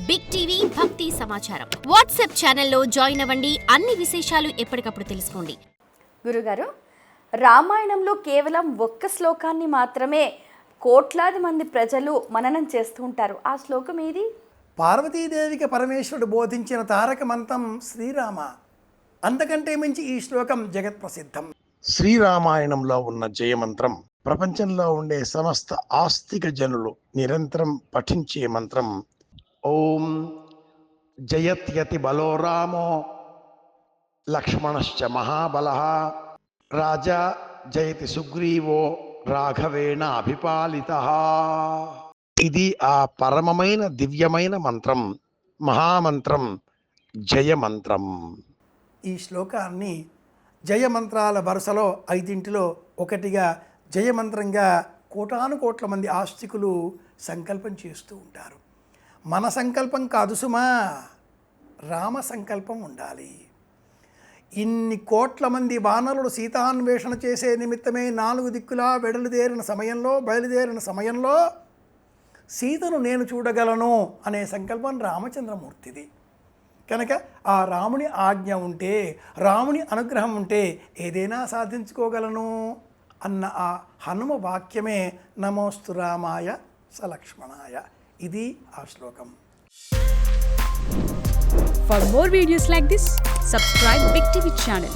Big TV భక్తి సమాచారం WhatsApp ఛానల్లో జాయిన్ అవ్వండి. అన్ని విశేషాలు ఎప్పటికప్పుడు తెలుసుకోండి. గురుగారు, రామాయణంలో కేవలం ఒక్క శ్లోకాన్ని మాత్రమే కోట్లాది మంది ప్రజలు మననం చేస్తూ ఉంటారు. ఆ శ్లోకం ఏది? పార్వతీదేవికి పరమేశ్వరుడు బోధించిన తారక మంత్రం శ్రీరామ. అంతకంటే మించి ఈ శ్లోకం జగత్ ప్రసిద్ధం. శ్రీరామాయణంలో ఉన్న జయమంత్రం ప్రపంచంలో ఉండే సమస్త ఆస్తిక జనులు నిరంతరం పఠించే మంత్రం. ఓం జయత్యతి బలో రామో లక్ష్మణశ్చ మహాబలః రాజా జయతి సుగ్రీవో రాఘవేణ అభిపాలితః. ఇది ఆ పరమమైన దివ్యమైన మంత్రం, మహామంత్రం, జయమంత్రం. ఈ శ్లోకాన్ని జయమంత్రాల వరుసలో 5 ఒకటిగా జయమంత్రంగా కోటాను కోట్ల మంది ఆస్తికులు సంకల్పం చేస్తూ ఉంటారు. మన సంకల్పం కాదు సుమా, రామ సంకల్పం ఉండాలి. ఇన్ని కోట్ల మంది వానరులు సీతాన్వేషణ చేసే నిమిత్తమే 4 దిక్కులా బయలుదేరిన సమయంలో సీతను నేను చూడగలను అనే సంకల్పం రామచంద్రమూర్తిది. కనుక ఆ రాముని ఆజ్ఞ ఉంటే, రాముని అనుగ్రహం ఉంటే ఏదైనా సాధించుకోగలను అన్న ఆ హనుమ వాక్యమే నమోస్తు రామాయ సలక్ష్మణాయ. ఇది ఆ శ్లోకం. For more videos like this, subscribe Big TV channel.